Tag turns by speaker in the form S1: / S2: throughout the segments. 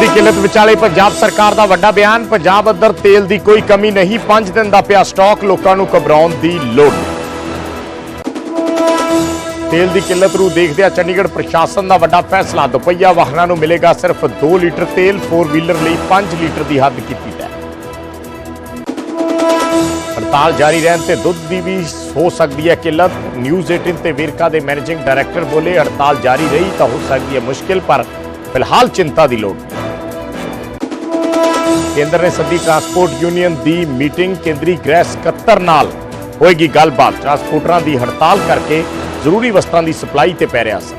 S1: ਦੀ ਕਿੱਲਤ ਵਿਚਾਲੇ ਪੰਜਾਬ ਸਰਕਾਰ ਦਾ ਵੱਡਾ ਬਿਆਨ। ਪੰਜਾਬ ਅੰਦਰ ਤੇਲ ਦੀ ਕੋਈ ਕਮੀ ਨਹੀਂ, 5 ਦਿਨ ਦਾ ਪਿਆ ਸਟਾਕ, ਲੋਕਾਂ ਨੂੰ ਘਬਰਾਉਣ ਦੀ ਲੋੜ ਨਹੀਂ। ਤੇਲ ਦੀ ਕਿੱਲਤ ਨੂੰ ਦੇਖਦਿਆਂ ਚੰਡੀਗੜ੍ਹ ਪ੍ਰਸ਼ਾਸਨ ਦਾ ਵੱਡਾ ਫੈਸਲਾ। ਦੁਪਹੀਆ ਵਾਹਨਾਂ ਨੂੰ ਮਿਲੇਗਾ ਸਿਰਫ 2 ਲੀਟਰ ਤੇਲ, 4 ਵੀਲਰ ਲਈ 5 ਲੀਟਰ ਦੀ ਹੱਦ ਕੀਤੀ ਹੈ। ਹੜਤਾਲ ਜਾਰੀ ਰਹਿਣ ਤੇ ਦੁੱਧ ਦੀ ਵੀ ਹੋ ਸਕਦੀ ਹੈ ਕਿੱਲਤ। ਨਿਊਜ਼ 18 ਤੇ ਵੇਰਕਾ ਦੇ ਮੈਨੇਜਿੰਗ ਡਾਇਰੈਕਟਰ ਬੋਲੇ, ਹੜਤਾਲ ਜਾਰੀ ਰਹੀ ਤਾਂ ਹੋ ਸਕਦੀ ਹੈ ਮੁਸ਼ਕਿਲ, ਪਰ ਫਿਲਹਾਲ चिंता की लोड़। केंद्र ने सदी ट्रांसपोर्ट यूनियन की मीटिंग, केंद्रीय गृह सकत्तर नाल होएगी गलबात। ट्रांसपोर्टरां की हड़ताल करके जरूरी वस्तां की सप्लाई ते पै रहा असर।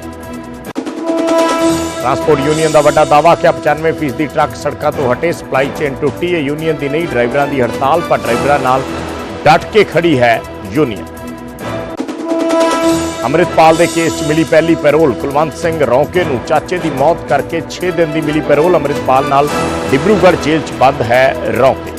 S1: ट्रांसपोर्ट यूनियन का वड्डा दावा कि 95% ट्रक सड़कों तो हटे, सप्लाई चेन टुटी है। यूनियन की नहीं, ड्राइवरों की हड़ताल, पर ड्राइवरों नाल डट के खड़ी है यूनियन। अमृतपाल के केस च मिली पहली पैरोल। कुलवंत सिंह रौके नूं चाचे की मौत करके 6 दिन की मिली पैरोल। अमृतपाल नाल डिब्रूगढ़ जेल च बंद है रौके।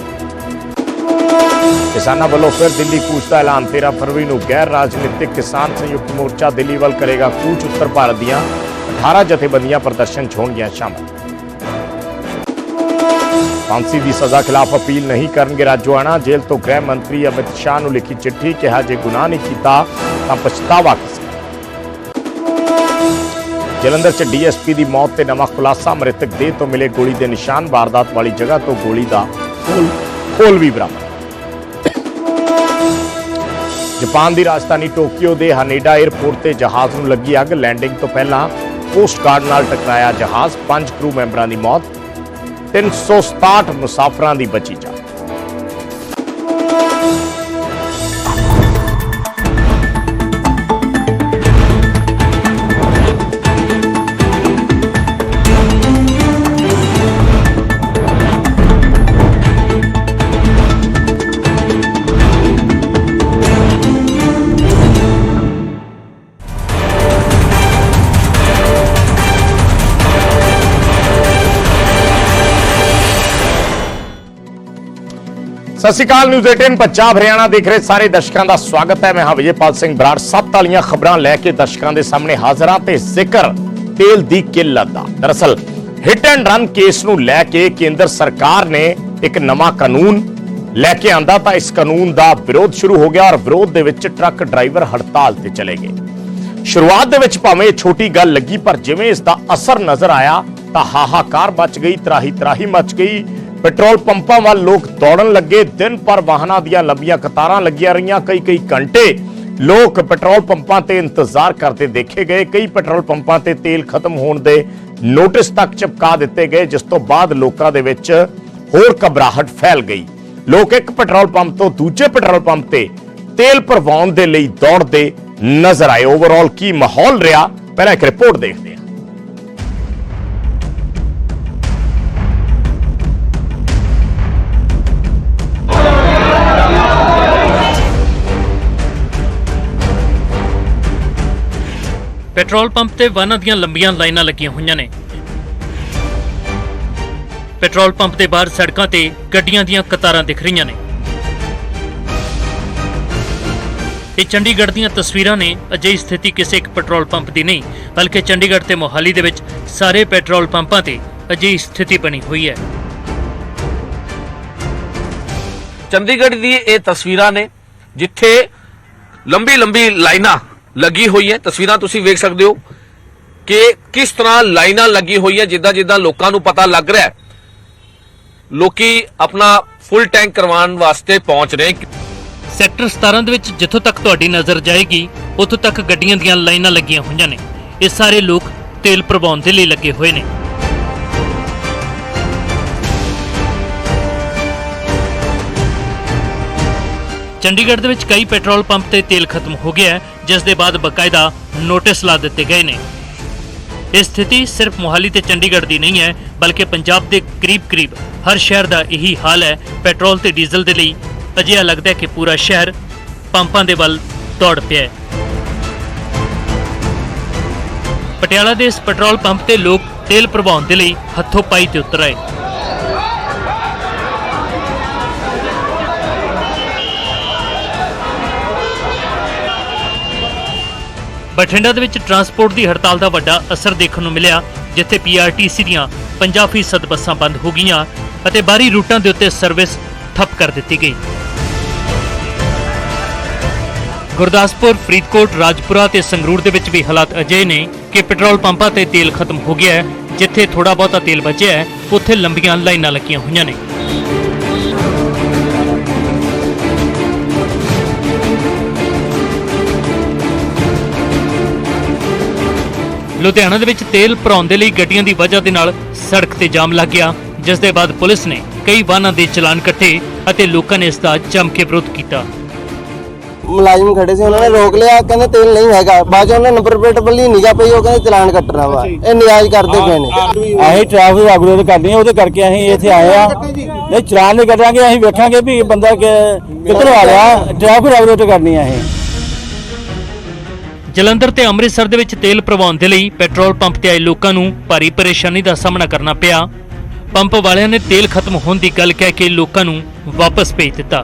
S1: किसानों वालों फिर दिल्ली कूच का ऐलान। 13 फरवरी को गैर राजनीतिक किसान संयुक्त मोर्चा दिल्ली वाल करेगा कूच। उत्तर भारत दीआं 18 जथेबंदियां प्रदर्शन च होणगीआं शामिल। फांसी की सज़ा खिलाफ अपील नहीं करनगे राजोआणा। जेल तो गृह मंत्री अमित शाह नूं लिखी चिट्ठी, कहा जे गुनाह नहीं कीता तां पछतावा किस। जलंधर च डीएसपी की मौत ते नवा खुलासा। मृतक देह तो मिले गोली के निशान। वारदात वाली जगह तो गोली का खोल भी बरामद। जापान की राजधानी टोक्यो के हनेडा एयरपोर्ट से जहाज नूं लगी अग। लैंडिंग तो पहला कोस्ट गार्ड नाल टकराया जहाज। 5 क्रू मैंबरां की मौत, 367 मुसाफरां की बची जान। सत श्री अकाल। न्यूज़ 18 पंजाब हरियाणा देख रहे सारे दर्शकों का स्वागत है। मैं हाँ विजयपाल सिंह बराड़। 7 वालियां खबरां लैके दर्शकों के सामने हाजिर हां ते जिक्र तेल की किल्लत दा। दरअसल हिट एंड रन केस नूं लैके केंद्र सरकार ने एक नवा कानून लैके आंदा तां इस कानून का विरोध शुरू हो गया और विरोध दे विच ट्रक ड्राइवर हड़ताल ते चले गए। शुरुआत दे विच भावें छोटी गल लगी, पर जिवें इसका असर नजर आया तां हाहाकार मच गई, त्राही त्राही मच गई। पेट्रोल पंपों वाल लोग दौड़न लगे। दिन भर वाहनों दी लंबियां कतारां लगियां रहियां। कई घंटे लोग पेट्रोल पंपों ते इंतजार करते देखे गए। कई पेट्रोल पंपों ते तेल खत्म होने दे नोटिस तक चिपका दिते गए, जिस तो बाद लोकां दे विच होर घबराहट फैल गई। लोग एक पेट्रोल पंप तो दूजे पेट्रोल पंप ते तेल भरवाउण दे लई दौड़दे नजर आए। ओवरऑल की माहौल रहा, पहला एक रिपोर्ट देखते हैं।
S2: पेट्रोल पंप ते वाहनां दीयां लंबियां लाइनां लगियां होईयां ने। पेट्रोल पंप दे बाहर सड़कां ते गड्डियां दीयां कतारां दिख रहीयां ने। ये चंडीगढ़ दीयां तस्वीरां ने। अजिही स्थिति किसी एक पेट्रोल पंप दी नहीं, बल्कि चंडीगढ़ ते मोहाली दे विच सारे पेट्रोल पंपां ते अजिही स्थिति बनी हुई है।
S3: चंडीगढ़ दी ये तस्वीरां ने जिथे लंबी लंबी लाइनां लगी हुई है। तस्वीरां तुसीं वेख सकते हो कि किस तरह लाइनां लगी हुई है। जिद्दां जिद्दां लोकां नूं पता लग रहा है लोकी अपना फुल टैंक करवाउण वास्ते पहुंच रहे।
S2: सैक्टर 17 दे विच जिथों तक तुहाडी नज़र जाएगी उत्थों तक गड्डियां दीयां लाइनां लगियां होईयां ने। ये सारे लोग तेल भरवाउण दे लई लगे हुए ने। चंडीगढ़ दे विच कई पेट्रोल पंप ते तेल खत्म हो गया है, जिस दे बाद बकायदा नोटिस ला दिते गए ने। यह स्थिति सिर्फ मोहाली ते चंडीगढ़ दी नहीं है, बल्कि पंजाब दे करीब हर शहर दा यही हाल है। पेट्रोल ते डीजल दे लई अजिहा लगदा है कि पूरा शहर पंपां दे वल दौड़ पिया है। पटियाला दे इस पेट्रोल पंप ते लोग तेल भरवाउण दे लई हत्थों पाई ते उतर आए। बठिंडा दे विच ट्रांसपोर्ट की हड़ताल का वड्डा असर देखने को मिलिया, जिथे PRTC दीआं 50% ਬੱਸਾਂ ਬੰਦ ਹੋ ਗਈਆਂ ਅਤੇ ਬਾਹਰੀ ਰੂਟਾਂ ਦੇ ਉੱਤੇ ਸਰਵਿਸ ਠੱਪ ਕਰ ਦਿੱਤੀ ਗਈ। ਗੁਰਦਾਸਪੁਰ, ਫਰੀਦਕੋਟ, ਰਾਜਪੁਰਾ ਤੇ ਸੰਗਰੂਰ ਦੇ ਵਿੱਚ ਵੀ ਹਾਲਾਤ ਅਜਿਹੇ ਨੇ ਕਿ ਪੈਟਰੋਲ ਪੰਪਾਂ ਤੇ ਤੇਲ ਖਤਮ ਹੋ ਗਿਆ ਹੈ। ਜਿੱਥੇ ਥੋੜਾ ਬਹੁਤਾ ਤੇਲ ਬਚਿਆ ਹੈ ਉੱਥੇ ਲੰਬੀਆਂ ਲਾਈਨਾਂ ਲੱਗੀਆਂ ਹੋਈਆਂ ਨੇ। ਲੁਧਿਆਣਾ ਦੇ ਵਿੱਚ ਤੇਲ ਭਰਾਉਣ ਦੇ ਲਈ ਗੱਡੀਆਂ ਦੀ ਵਜ੍ਹਾ ਦੇ ਨਾਲ ਸੜਕ ਤੇ ਜਾਮ ਲੱਗ ਗਿਆ, ਜਿਸ ਦੇ ਬਾਅਦ ਪੁਲਿਸ ਨੇ ਕਈ ਵਾਹਨਾਂ ਦੇ ਚਲਾਨ ਕੱਟੇ ਅਤੇ ਲੋਕਾਂ ਨੇ ਇਸ ਦਾ ਜੰਮ ਕੇ ਵਿਰੋਧ ਕੀਤਾ।
S4: ਮੁਲਾਜ਼ਮ ਖੜੇ ਸੀ, ਉਹਨਾਂ ਨੇ ਰੋਕ ਲਿਆ, ਕਹਿੰਦੇ ਤੇਲ ਨਹੀਂ ਹੈਗਾ। ਬਾਅਦ ਉਹਨਾਂ ਨੰਬਰ ਪਲੇਟ ਬੱਲੀ ਨਿਗਾ ਪਈ, ਉਹ ਕਹਿੰਦੇ ਚਲਾਨ ਕੱਟਣਾ ਵਾ। ਇਹ ਨਿਆਜ਼ ਕਰਦੇ ਪਏ ਨੇ।
S5: ਅਸੀਂ ਟ੍ਰੈਫਿਕ ਅਗਰੋਧ ਕਰਨੀ ਹੈ, ਉਹਦੇ ਕਰਕੇ ਅਸੀਂ ਇੱਥੇ ਆਏ ਆ। ਨਹੀਂ ਚਲਾਨ ਨਹੀਂ ਕੱਟਾਂਗੇ, ਅਸੀਂ ਵੇਖਾਂਗੇ ਵੀ ਬੰਦਾ ਕਿੱਧਰੋਂ ਆ ਰਿਹਾ। ਟ੍ਰੈਫਿਕ ਅਗਰੋਧ ਕਰਨੀ ਹੈ ਇਹ।
S2: ਜਲੰਧਰ ਤੇ ਅੰਮ੍ਰਿਤਸਰ ਦੇ ਵਿੱਚ ਤੇਲ ਭਰਵਾਉਣ ਦੇ ਲਈ ਪੈਟਰੋਲ ਪੰਪ ਤੇ ਆਏ ਲੋਕਾਂ ਨੂੰ ਭਾਰੀ ਪਰੇਸ਼ਾਨੀ ਦਾ ਸਾਹਮਣਾ ਕਰਨਾ ਪਿਆ। ਪੰਪ ਵਾਲਿਆਂ ਨੇ ਤੇਲ ਖਤਮ ਹੋਣ ਦੀ ਗੱਲ ਕਹਿ ਕੇ ਲੋਕਾਂ ਨੂੰ ਵਾਪਸ ਭੇਜ ਦਿੱਤਾ।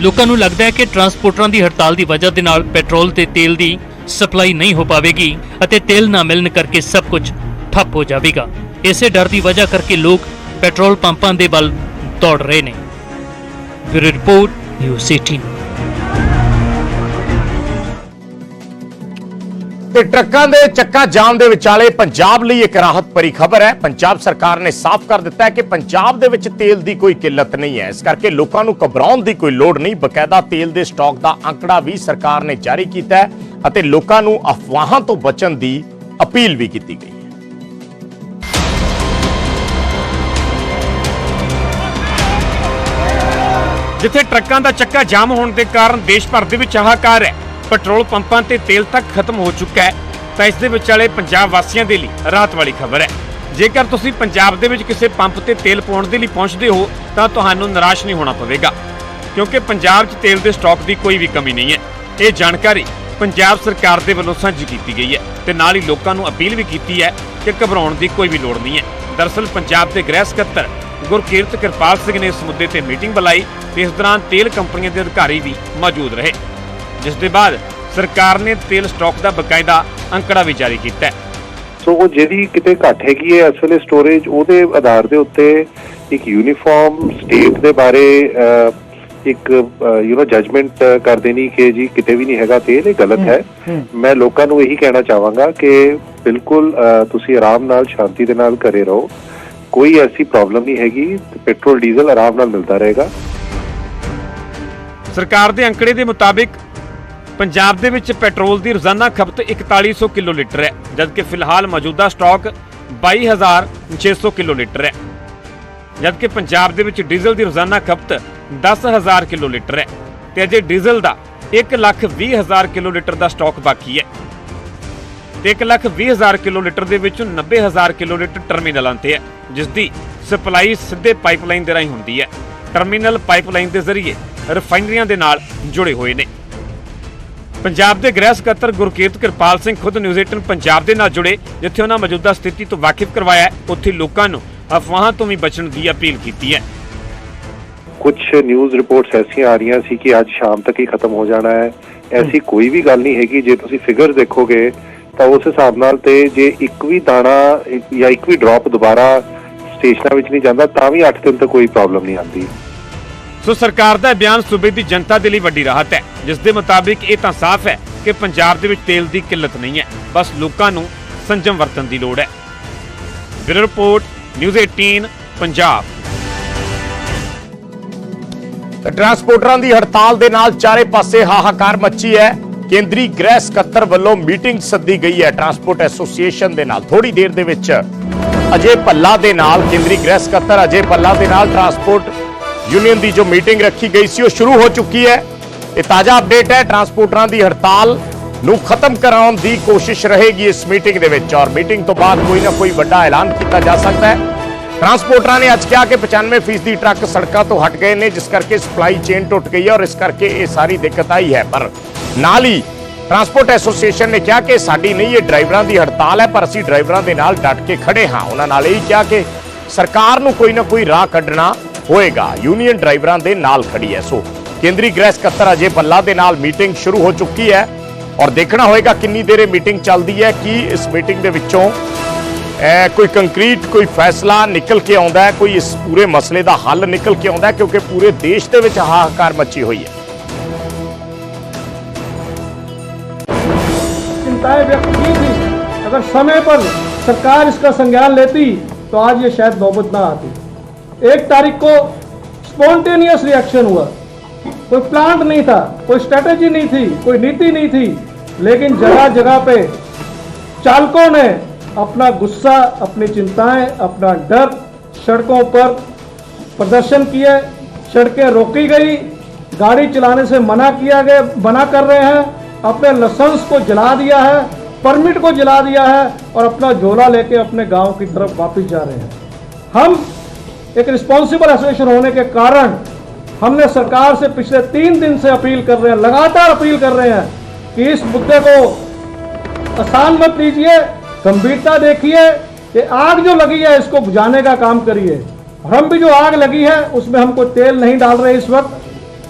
S2: ਲੋਕਾਂ ਨੂੰ ਲੱਗਦਾ ਹੈ ਕਿ ਟਰਾਂਸਪੋਰਟਰਾਂ ਦੀ ਹੜਤਾਲ ਦੀ ਵਜ੍ਹਾ ਦੇ ਨਾਲ ਪੈਟਰੋਲ ਤੇ ਤੇਲ ਦੀ ਸਪਲਾਈ ਨਹੀਂ ਹੋ ਪਾਵੇਗੀ ਅਤੇ ਤੇਲ ਨਾ ਮਿਲਣ ਕਰਕੇ ਸਭ ਕੁਝ ਠੱਪ ਹੋ ਜਾਵੇਗਾ। ਇਸੇ ਡਰ ਦੀ ਵਜ੍ਹਾ ਕਰਕੇ ਲੋਕ ਪੈਟਰੋਲ ਪੰਪਾਂ ਦੇ ਵੱਲ ਦੌੜ ਰਹੇ ਨੇ। Bureau report, news 18।
S1: ਤੇ ਟਰੱਕਾਂ ਦੇ ਚੱਕਾ ਜਾਮ ਦੇ ਵਿਚਾਲੇ ਪੰਜਾਬ ਲਈ ਇੱਕ ਰਾਹਤ ਭਰੀ ਖਬਰ ਹੈ। ਪੰਜਾਬ ਸਰਕਾਰ ਨੇ ਸਾਫ਼ ਕਰ ਦਿੱਤਾ ਹੈ ਕਿ ਪੰਜਾਬ ਦੇ ਵਿੱਚ ਤੇਲ ਦੀ ਕੋਈ ਕਿੱਲਤ ਨਹੀਂ ਹੈ। ਇਸ ਕਰਕੇ ਲੋਕਾਂ ਨੂੰ ਘਬਰਾਉਣ ਦੀ ਕੋਈ ਲੋੜ ਨਹੀਂ। ਬਕਾਇਦਾ ਤੇਲ ਦੇ ਸਟਾਕ ਦਾ ਅੰਕੜਾ ਵੀ ਸਰਕਾਰ ਨੇ ਜਾਰੀ ਕੀਤਾ ਹੈ ਅਤੇ ਲੋਕਾਂ ਨੂੰ ਅਫਵਾਹਾਂ ਤੋਂ ਬਚਣ ਦੀ ਅਪੀਲ ਵੀ ਕੀਤੀ ਗਈ ਹੈ।
S6: ਜਿੱਥੇ ਟਰੱਕਾਂ ਦਾ ਚੱਕਾ ਜਾਮ ਹੋਣ ਦੇ ਕਾਰਨ ਦੇਸ਼ ਭਰ ਦੇ ਵਿੱਚ ਹਾਹਾਕਾਰ ਹੈ। ਪੈਟਰੋਲ ਪੰਪਾਂ ਤੇ ਤੇਲ ਤੱਕ ਖਤਮ ਹੋ ਚੁੱਕਾ ਹੈ ਤਾਂ ਇਸ ਦੇ ਵਿਚਾਲੇ ਪੰਜਾਬ ਵਾਸੀਆਂ ਦੇ ਲਈ ਰਾਹਤ ਵਾਲੀ ਖਬਰ ਹੈ। ਜੇਕਰ ਤੁਸੀਂ ਪੰਜਾਬ ਦੇ ਵਿੱਚ ਕਿਸੇ ਪੰਪ ਤੇ ਤੇਲ ਪਾਉਣ ਦੇ ਲਈ ਪਹੁੰਚਦੇ ਹੋ ਤਾਂ ਤੁਹਾਨੂੰ ਨਿਰਾਸ਼ ਨਹੀਂ ਹੋਣਾ ਪਵੇਗਾ, ਕਿਉਂਕਿ ਪੰਜਾਬ 'ਚ ਤੇਲ ਦੇ ਸਟਾਕ ਦੀ ਕੋਈ ਵੀ ਕਮੀ ਨਹੀਂ ਹੈ। ਇਹ ਜਾਣਕਾਰੀ ਪੰਜਾਬ ਸਰਕਾਰ ਦੇ ਵੱਲੋਂ ਸਾਂਝੀ ਕੀਤੀ ਗਈ ਹੈ ਤੇ ਨਾਲ ਹੀ ਲੋਕਾਂ ਨੂੰ ਅਪੀਲ ਵੀ ਕੀਤੀ ਹੈ ਕਿ ਘਬਰਾਉਣ ਦੀ ਕੋਈ ਵੀ ਲੋੜ ਨਹੀਂ ਹੈ। ਦਰਅਸਲ ਪੰਜਾਬ ਦੇ ਗ੍ਰਹਿ ਸਕੱਤਰ ਗੁਰਕੀਰਤ ਕਿਰਪਾਲ ਸਿੰਘ ਨੇ ਇਸ ਮੁੱਦੇ ਤੇ ਮੀਟਿੰਗ ਬੁਲਾਈ ਤੇ ਇਸ ਦੌਰਾਨ ਤੇਲ ਕੰਪਨੀਆਂ ਦੇ ਅਧਿਕਾਰੀ ਵੀ ਮੌਜੂਦ ਰਹੇ, ਜਿਸ ਦੇ ਬਾਅਦ ਸਰਕਾਰ ਨੇ ਤੇਲ ਸਟਾਕ ਦਾ ਬਕਾਇਦਾ ਅੰਕੜਾ ਵੀ ਜਾਰੀ ਕੀਤਾ ਹੈ।
S7: ਸੋ ਉਹ ਜਿਹੜੀ ਕਿਤੇ ਘੱਟ ਹੈਗੀ ਹੈ ਇਸ ਵੇਲੇ ਸਟੋਰੇਜ, ਉਹਦੇ ਆਧਾਰ ਦੇ ਉੱਤੇ ਇੱਕ ਯੂਨੀਫਾਰਮ ਸਟੇਟ ਦੇ ਬਾਰੇ ਇੱਕ ਜਜਮੈਂਟ ਕਰ ਦੇਣੀ ਕਿ ਜੀ ਕਿਤੇ ਵੀ ਨਹੀਂ ਹੈਗਾ ਤੇਲ, ਇਹ ਗਲਤ ਹੈ। ਮੈਂ ਲੋਕਾਂ ਨੂੰ ਇਹੀ ਕਹਿਣਾ ਚਾਹਾਂਗਾ ਕਿ ਬਿਲਕੁਲ ਤੁਸੀਂ ਆਰਾਮ ਨਾਲ ਸ਼ਾਂਤੀ ਦੇ ਨਾਲ ਘਰੇ ਰਹੋ, ਕੋਈ ਐਸੀ ਪ੍ਰੋਬਲਮ ਨਹੀਂ ਹੈਗੀ। ਪੈਟਰੋਲ ਡੀਜ਼ਲ ਆਰਾਮ ਨਾਲ ਮਿਲਦਾ ਰਹੇਗਾ।
S6: ਸਰਕਾਰ ਦੇ ਅੰਕੜੇ ਦੇ ਮੁਤਾਬਿਕ ਪੰਜਾਬ ਦੇ ਵਿੱਚ ਪੈਟਰੋਲ ਦੀ ਰੋਜ਼ਾਨਾ ਖਪਤ 4100 ਕਿਲੋਲੀਟਰ ਹੈ, ਜਦਕਿ ਫਿਲਹਾਲ ਮੌਜੂਦਾ ਸਟਾਕ 22600 ਕਿਲੋਲੀਟਰ ਹੈ। ਜਦਕਿ ਪੰਜਾਬ ਦੇ ਵਿੱਚ ਡੀਜ਼ਲ ਦੀ ਰੋਜ਼ਾਨਾ ਖਪਤ 10000 ਕਿਲੋਲੀਟਰ ਹੈ ਤੇ ਅਜੇ ਡੀਜ਼ਲ ਦਾ 1,20,000 ਕਿਲੋਲੀਟਰ ਦਾ ਸਟਾਕ ਬਾਕੀ ਹੈ ਤੇ 1,20,000 ਕਿਲੋਲੀਟਰ ਦੇ ਵਿੱਚੋਂ 90,000 ਕਿਲੋਲੀਟਰ ਟਰਮੀਨਲਾਂ ਤੇ ਹੈ, ਜਿਸ ਦੀ ਸਪਲਾਈ ਸਿੱਧੇ ਪਾਈਪਲਾਈਨ ਦੇ ਰਾਹੀਂ ਹੁੰਦੀ ਹੈ। ਟਰਮੀਨਲ ਪਾਈਪਲਾਈਨ ਦੇ ਜ਼ਰੀਏ ਰਿਫਾਈਨਰੀਆਂ ਦੇ ਨਾਲ ਜੁੜੇ ਹੋਏ ਨੇ। ਪੰਜਾਬ ਦੇ ਗ੍ਰਹਿ ਸਕੱਤਰ ਗੁਰਕੀਰਤ ਕਿਰਪਾਲ ਸਿੰਘ ਖੁਦ ਨਿਊਜ਼ 18 ਪੰਜਾਬ ਦੇ ਨਾਲ ਜੁੜੇ, ਜਿੱਥੇ ਉਹਨਾਂ ਮੌਜੂਦਾ ਸਥਿਤੀ ਤੋਂ ਵਾਕਿਫ ਕਰਵਾਇਆ ਹੈ, ਉੱਥੇ ਲੋਕਾਂ ਨੂੰ ਅਫਵਾਹਾਂ ਤੋਂ ਵੀ ਬਚਣ ਦੀ ਅਪੀਲ ਕੀਤੀ ਹੈ।
S7: ਕੁਝ ਨਿਊਜ਼ ਰਿਪੋਰਟਸ ਐਸੀਆਂ ਆ ਰਹੀਆਂ ਸੀ ਕਿ ਅੱਜ ਸ਼ਾਮ ਤੱਕ ਹੀ ਖਤਮ ਹੋ ਜਾਣਾ ਹੈ। ਐਸੀ ਕੋਈ ਵੀ ਗੱਲ ਨਹੀਂ ਹੈਗੀ। ਜੇ ਤੁਸੀਂ ਫਿਗਰ ਦੇਖੋਗੇ ਤਾਂ ਉਸ ਹਿਸਾਬ ਨਾਲ ਤੇ ਜੇ ਇੱਕ ਵੀ ਦਾਣਾ ਜਾਂ ਇੱਕ ਵੀ ਡ੍ਰੌਪ ਦੁਬਾਰਾ ਸਟੇਸ਼ਨਾਂ ਵਿੱਚ ਨਹੀਂ ਜਾਂਦਾ ਤਾਂ ਵੀ 8 ਦਿਨ ਤੱਕ ਕੋਈ ਪ੍ਰੋਬਲਮ ਨਹੀਂ ਆਉਂਦੀ।
S6: ਸੋ ਸਰਕਾਰ ਦਾ ਬਿਆਨ ਸੂਬੇ ਦੀ ਜਨਤਾ ਦੇ ਲਈ ਵੱਡੀ ਰਾਹਤ ਹੈ, ਜਿਸ ਦੇ ਮੁਤਾਬਿਕ ਇਹ ਤਾਂ ਸਾਫ਼ ਹੈ ਕਿ ਪੰਜਾਬ ਦੇ ਵਿੱਚ ਤੇਲ ਦੀ ਕਿੱਲਤ ਨਹੀਂ ਹੈ, ਬਸ ਲੋਕਾਂ ਨੂੰ ਸੰਜਮ ਵਰਤਣ ਦੀ ਲੋੜ ਹੈ। Bureau report, news 18 Punjab.
S1: ਟਰਾਂਸਪੋਰਟਰਾਂ ਦੀ ਹੜਤਾਲ ਦੇ ਨਾਲ ਚਾਰੇ ਪਾਸੇ ਹਾਹਾਕਾਰ ਮੱਚੀ ਹੈ। ਕੇਂਦਰੀ ਗ੍ਰਹਿ ਸਕੱਤਰ ਵੱਲੋਂ ਮੀਟਿੰਗ ਸੱਦੀ ਗਈ ਹੈ ਟਰਾਂਸਪੋਰਟ ਐਸੋਸੀਏਸ਼ਨ ਦੇ ਨਾਲ। ਥੋੜੀ ਦੇਰ ਦੇ ਵਿੱਚ ਅਜੇ ਭੱਲਾ ਦੇ ਨਾਲ, ਕੇਂਦਰੀ ਗ੍ਰਹਿ ਸਕੱਤਰ ਅਜੇ ਭੱਲਾ ਦੇ ਨਾਲ ਟਰਾਂਸਪੋਰਟ यूनियन की जो मीटिंग रखी गई सी शुरू हो चुकी है। ये ताजा अपडेट है। ट्रांसपोर्टरां की हड़ताल नूं खत्म कराउण दी कोशिश रहेगी इस मीटिंग दे विच और मीटिंग तो बाद कोई ना कोई बड़ा ऐलान किया जा सकता है। ट्रांसपोर्टरां ने अज कहा कि 95% ट्रक सड़कों तो हट गए ने, जिस करके सप्लाई चेन टुट गई है और इस करके ये सारी दिक्कत आई है। पर नाल ही ट्रांसपोर्ट एसोसीएशन ने कहा कि साडी नहीं ये ड्राइवरां की हड़ताल है, पर असीं ड्राइवरां दे नाल डट के खड़े हाँ। उन्हां नाल यही कहा कि सरकार नूं कोई ना कोई राह कढना होएगा। यूनियन ड्राइवरां दे नाल खड़ी है। सो केंद्री गृह सकत्तर अजय भल्ला दे नाल मीटिंग शुरू हो चुकी है ਔਰ ਦੇਖਣਾ ਹੋਏਗਾ ਕਿੰਨੀ ਦੇਰ ਇਹ ਮੀਟਿੰਗ ਚੱਲਦੀ ਹੈ ਕਿ ਇਸ ਮੀਟਿੰਗ ਦੇ ਵਿੱਚੋਂ ਕੋਈ ਕੰਕਰੀਟ ਕੋਈ ਫੈਸਲਾ ਨਿਕਲ ਕੇ ਆਉਂਦਾ ਹੈ, ਕੋਈ ਇਸ ਪੂਰੇ ਮਸਲੇ ਦਾ ਹੱਲ ਨਿਕਲ ਕੇ ਆਉਂਦਾ ਹੈ, ਕਿਉਂਕਿ ਪੂਰੇ ਦੇਸ਼ ਦੇ ਵਿੱਚ ਹਾਹਾਕਾਰ ਮੱਚੀ ਹੋਈ ਹੈ।
S8: चिंताएं व्यक्त की थी, अगर समय पर सरकार इसका संज्ञान लेती तो आज ये शायद नौबत ना आती। 1 तारीख को स्पॉन्टेनियस रिएक्शन हुआ, कोई प्लान नहीं था, कोई स्ट्रेटेजी नहीं थी, कोई नीति नहीं थी, लेकिन जगह जगह पे चालकों ने अपना गुस्सा, अपनी चिंताएं, अपना डर सड़कों पर प्रदर्शन किए, सड़कें रोकी गई, गाड़ी चलाने से मना कर रहे हैं, अपने लाइसेंस को जला दिया है, परमिट को जला दिया है और अपना झोला लेके अपने गांव की तरफ वापस जा रहे हैं। हम एक रिस्पॉन्सिबल एसोसिएशन होने के कारण हमने सरकार से पिछले 3 दिन से अपील कर रहे हैं, लगातार अपील कर रहे हैं कि इस मुद्दे को आसान मत लीजिए, गंभीरता देखिए, ये आग जो लगी है इसको बुझाने का काम करिए। और हम भी जो आग लगी है उसमें हम कोई तेल नहीं डाल रहे, इस वक्त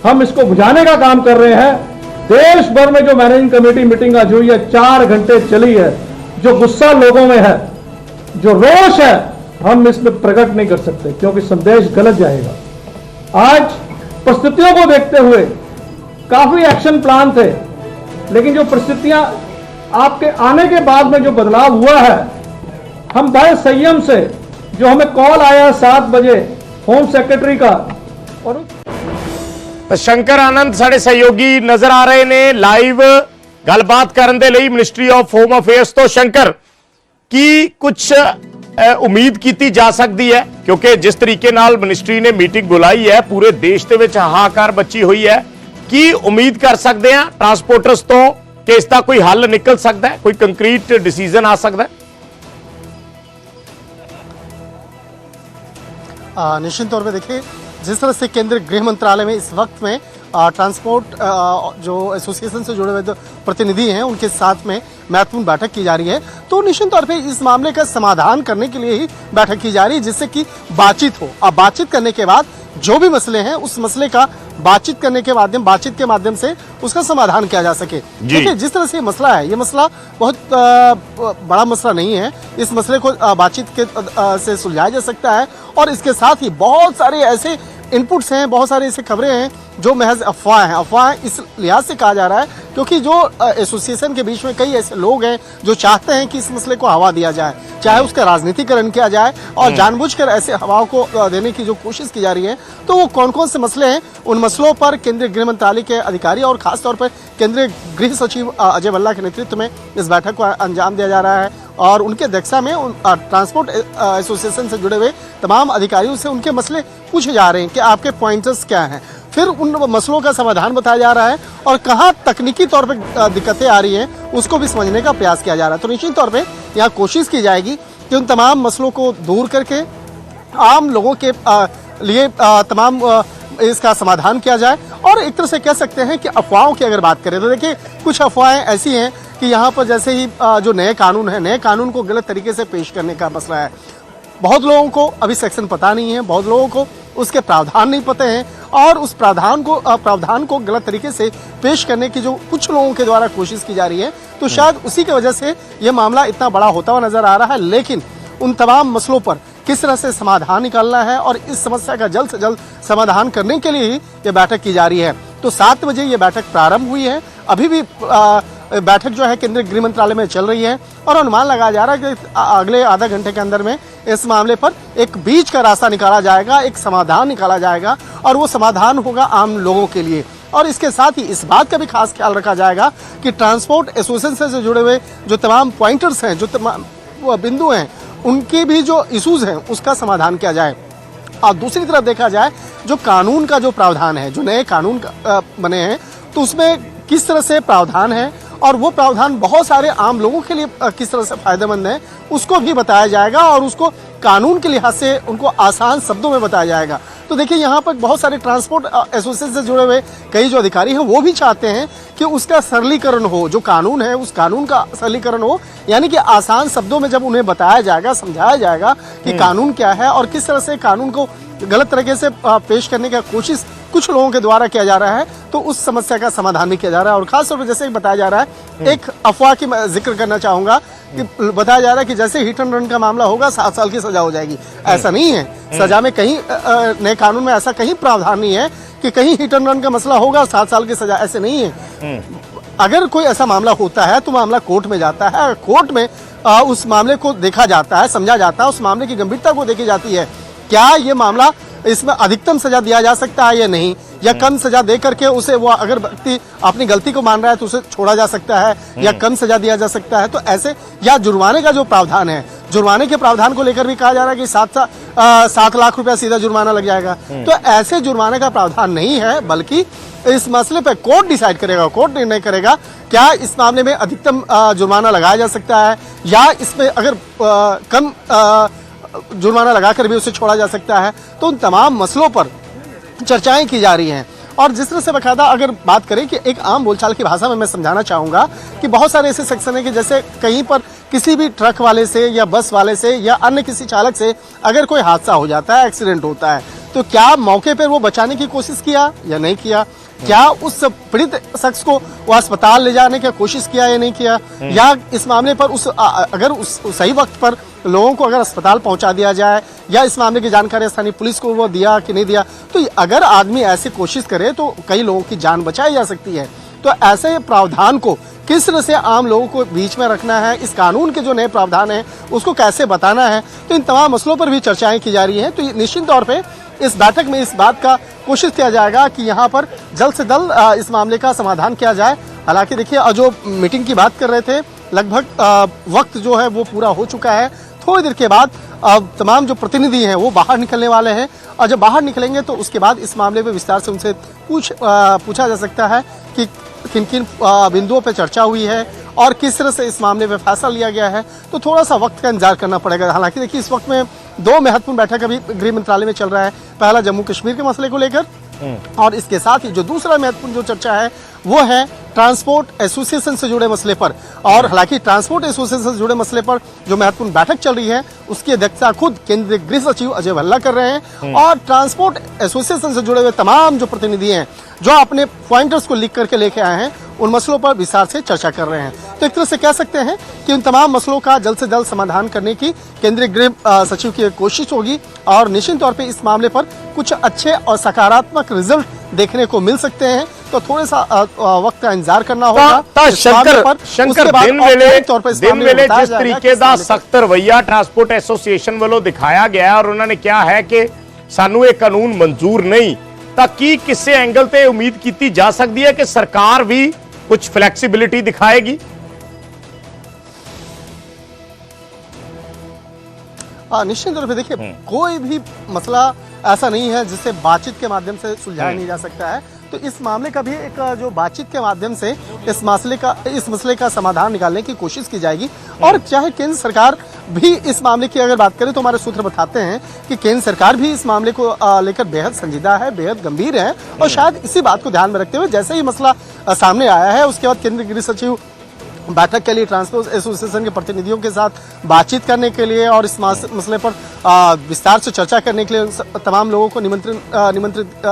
S8: हम इसको बुझाने का काम कर रहे हैं। देश भर में जो मैनेजिंग कमेटी मीटिंग आज हुई है 4 घंटे चली है, जो गुस्सा लोगों में है, जो रोष है, हम इसमें प्रकट नहीं कर सकते क्योंकि संदेश गलत जाएगा। आज परिस्थितियों को देखते हुए काफी एक्शन प्लान थे, लेकिन जो परिस्थितियां आपके आने के बाद में जो बदलाव हुआ है, हम बड़े संयम से, जो हमें कॉल आया 7 बजे होम सेक्रेटरी का, और
S1: शंकर आनंद साडे सहयोगी नजर आ रहे ने लाइव गलबात करन दे लई मिनिस्ट्री ऑफ होम अफेयर्स तो। शंकर, की कुछ उम्मीद की जा सकती है, क्योंकि जिस तरीके नाल मिनिस्ट्री ने मीटिंग बुलाई है, पूरे देश दे विच हाहाकार मची हुई है, की उम्मीद कर सकते हैं ट्रांसपोर्टर्स तो कि इसका कोई हल निकल सकता है, कोई कंक्रीट डिसीजन आ सकता है?
S9: निश्चित तौर पे देखिए, जिस तरह से केंद्रीय गृह मंत्रालय में इस वक्त में ट्रांसपोर्ट जो एसोसिएशन से जुड़े हुए जो प्रतिनिधि हैं उनके साथ में महत्वपूर्ण बैठक की जा रही है, तो निश्चित तौर पे इस मामले का समाधान करने के लिए ही बैठक की जा रही है, जिससे कि बातचीत हो। अब बातचीत करने के बाद जो भी मसले हैं उस मसले का बातचीत के माध्यम से उसका समाधान किया जा सके। देखिए, जिस तरह से ये मसला है, ये मसला बहुत बड़ा मसला नहीं है। इस मसले को बातचीत के से सुलझाया जा सकता है, और इसके साथ ही बहुत सारे ऐसे इनपुट्स हैं, बहुत सारी ऐसी खबरें हैं जो महज अफवाह हैं। अफवाह इस लिहाज से कहा जा रहा है क्योंकि जो एसोसिएशन के बीच में कई ऐसे लोग हैं जो चाहते हैं कि इस मसले को हवा दिया जाए, चाहे उसका राजनीतिकरण किया जाए, और जानबूझकर ऐसे हवाओं को देने की जो कोशिश की जा रही है। तो वो कौन कौन से मसले हैं, उन मसलों पर केंद्रीय गृह मंत्रालय के अधिकारी और खासतौर पर केंद्रीय गृह सचिव अजय भल्ला के नेतृत्व में इस बैठक को अंजाम दिया जा रहा है, और उनके अध्यक्षता में ट्रांसपोर्ट एसोसिएशन से जुड़े हुए तमाम अधिकारियों से उनके मसले पूछे जा रहे हैं कि आपके पॉइंटर्स क्या हैं। फिर उन मसलों का समाधान बताया जा रहा है, और कहाँ तकनीकी तौर पर दिक्कतें आ रही हैं उसको भी समझने का प्रयास किया जा रहा है। तो निश्चित तौर पे यहाँ कोशिश की जाएगी कि उन तमाम मसलों को दूर करके आम लोगों के लिए तमाम इसका समाधान किया जाए। और एक तरह से कह सकते हैं कि अफवाहों की अगर बात करें तो देखिए, कुछ अफवाहें ऐसी हैं कि यहाँ पर जैसे ही जो नए कानून है, नए कानून को गलत तरीके से पेश करने का मसला है। बहुत लोगों को अभी सेक्शन पता नहीं है, बहुत लोगों को उसके प्रावधान नहीं पता हैं, और उस प्रावधान को गलत तरीके से पेश करने की जो कुछ लोगों के द्वारा कोशिश की जा रही है, तो शायद उसी की वजह से ये मामला इतना बड़ा होता हुआ नजर आ रहा है। लेकिन उन तमाम मसलों पर किस तरह से समाधान निकालना है और इस समस्या का जल्द से जल्द समाधान करने के लिए ही ये बैठक की जा रही है। तो 7 बजे ये बैठक प्रारंभ हुई है, अभी भी बैठक जो है केंद्रीय गृह मंत्रालय में चल रही है, और अनुमान लगाया जा रहा है कि अगले आधा घंटे के अंदर में इस मामले पर एक बीच का रास्ता निकाला जाएगा, एक समाधान निकाला जाएगा, और वो समाधान होगा आम लोगों के लिए। और इसके साथ ही इस बात का भी खास ख्याल रखा जाएगा कि ट्रांसपोर्ट एसोसिएशन से जुड़े हुए जो तमाम पॉइंटर्स हैं, जो तमाम बिंदु हैं, उनके भी जो इशूज हैं उसका समाधान किया जाए। और दूसरी तरफ देखा जाए, जो कानून का जो प्रावधान है, जो नए कानून बने हैं, तो उसमें किस तरह से प्रावधान है, और वो प्रावधान बहुत सारे आम लोगों के लिए किस तरह से फायदेमंद है, उसको भी बताया जाएगा, और उसको कानून के लिहाज से उनको आसान शब्दों में बताया जाएगा। तो देखिए, यहाँ पर बहुत सारे ट्रांसपोर्ट एसोसिएशन से जुड़े हुए कई जो अधिकारी हैं वो भी चाहते हैं कि उसका सरलीकरण हो, जो कानून है उस कानून का सरलीकरण हो, यानी कि आसान शब्दों में जब उन्हें बताया जाएगा, समझाया जाएगा कि कानून क्या है और किस तरह से कानून को गलत तरीके से पेश करने का कोशिश कुछ कुछ लोगों के द्वारा किया जा रहा है, तो उस समस्या का समाधान भी किया जा रहा है। और खासतौर पर जैसे बताया जा रहा है, एक अफवाह की मैं जिक्र करना चाहूंगा कि बताया जा रहा है कि जैसे हिट एंड रन का मामला होगा 7 साल की सजा हो जाएगी। ऐसा नहीं है। सजा में कहीं नए कानून में ऐसा कहीं प्रावधान नहीं है कि कहीं हिट एंड रन का मसला होगा 7 साल की सजा, ऐसे नहीं है। अगर कोई ऐसा मामला होता है तो मामला कोर्ट में जाता है, कोर्ट में उस मामले को देखा जाता है, समझा जाता है, उस मामले की गंभीरता को देखी जाती है, क्या ये मामला इसमें अधिकतम सजा दिया जा सकता है या नहीं, या कम सजा दे करके उसे, वो अगर व्यक्ति अपनी गलती को मान रहा है तो उसे छोड़ा जा सकता है या कम सजा दिया जा सकता है। तो ऐसे, या जुर्माने का जो प्रावधान है, जुर्माने के प्रावधान को लेकर भी कहा जा रहा है कि 7 लाख रुपया सीधा जुर्माना लग जाएगा। तो ऐसे जुर्माने का प्रावधान नहीं है, बल्कि इस मसले पे कोर्ट डिसाइड करेगा, कोर्ट निर्णय करेगा क्या इस मामले में अधिकतम जुर्माना लगाया जा सकता है, या इसमें अगर कम जुर्माना लगाकर भी उसे छोड़ा जा सकता है। तो उन तमाम मसलों पर चर्चाएं की जा रही हैं। और जिस तरह से बकायदा अगर बात करें कि एक आम बोलचाल की भाषा में मैं समझाना चाहूंगा कि बहुत सारे ऐसे सेक्शन है कि जैसे कहीं पर किसी भी ट्रक वाले से या बस वाले से या अन्य किसी चालक से अगर कोई हादसा हो जाता है, एक्सीडेंट होता है, तो क्या मौके पर वो बचाने की कोशिश किया या नहीं किया, क्या उस पीड़ित शख्स को वो अस्पताल ले जाने की कोशिश किया या नहीं किया, या इस मामले पर अगर उस सही वक्त पर लोगों को अगर अस्पताल पहुंचा दिया जाए, या इस मामले की जानकारी स्थानीय पुलिस को वो दिया कि नहीं दिया। तो अगर आदमी ऐसी कोशिश करे तो कई लोगों की जान बचाई जा सकती है। तो ऐसे प्रावधान को किस तरह से आम लोगों को बीच में रखना है, इस कानून के जो नए प्रावधान है उसको कैसे बताना है, तो इन तमाम मसलों पर भी चर्चाएं की जा रही हैं। तो निश्चित तौर पर इस बैठक में इस बात का कोशिश किया जाएगा कि यहाँ पर जल्द से जल्द इस मामले का समाधान किया जाए। हालांकि देखिए, जो मीटिंग की बात कर रहे थे, लगभग वक्त जो है वो पूरा हो चुका है। थोड़ी देर के बाद तमाम जो प्रतिनिधि हैं वो बाहर निकलने वाले हैं, और जब बाहर निकलेंगे तो उसके बाद इस मामले में विस्तार से उनसे पूछा जा सकता है कि किन किन बिंदुओं पर चर्चा हुई है और किस तरह से इस मामले में फैसला लिया गया है। तो थोड़ा सा वक्त का इंतजार करना पड़ेगा। हालांकि देखिए, इस वक्त में 2 महत्वपूर्ण बैठक अभी गृह मंत्रालय में चल रहा है। पहला जम्मू कश्मीर के मसले को लेकर, और इसके साथ ही जो दूसरा महत्वपूर्ण जो चर्चा है वो है ट्रांसपोर्ट एसोसिएशन से जुड़े मसले पर। और हालांकि ट्रांसपोर्ट एसोसिएशन से जुड़े मसले पर जो महत्वपूर्ण बैठक चल रही है उसकी अध्यक्षता खुद केंद्रीय गृह सचिव अजय भल्ला कर रहे हैं। और ट्रांसपोर्ट एसोसिएशन से जुड़े हुए तमाम जो प्रतिनिधि हैं जो अपने पॉइंटर्स को लिख करके लेके आए हैं, उन मसलों पर विस्तार से चर्चा कर रहे हैं। तो एक तरह से कह सकते हैं कि उन तमाम मसलों का जल्द से जल्द समाधान करने की केंद्रीय गृह सचिव की कोशिश होगी, और निश्चित तौर पे इस मामले पर कुछ अच्छे और सकारात्मक रिजल्ट देखने को मिल सकते हैं। तो थोड़ा सा वक्त का इंतजार करना होगा।
S1: शंकर दिन वेले जिस तरीके का सख्त रवैया ट्रांसपोर्ट एसोसिएशन वालों दिखाया गया और उन्होंने क्या है कि सानू ये कानून मंजूर नहीं, ताकि किसी एंगल पे उम्मीद की जा सकती है कि सरकार भी कुछ फ्लैक्सीबिलिटी दिखाएगी।
S9: निश्चित रूप से देखिए, कोई भी मसला ऐसा नहीं है जिसे बातचीत के माध्यम से सुलझाया नहीं जा सकता है। तो इस मामले का भी एक जो बातचीत के माध्यम से इस मसले का समाधान निकालने की कोशिश की जाएगी। और चाहे केंद्र सरकार भी इस मामले की अगर बात करें तो हमारे सूत्र बताते हैं कि केंद्र सरकार भी इस मामले को लेकर बेहद संजीदा है, बेहद गंभीर है। और शायद इसी बात को ध्यान में रखते हुए जैसे ही मसला सामने आया है उसके बाद केंद्रीय गृह सचिव बैठक के लिए ट्रांसपोर्ट एसोसिएशन के प्रतिनिधियों के साथ बातचीत करने के लिए और इस मसले पर विस्तार से चर्चा करने के लिए तमाम लोगों को निमंत्रित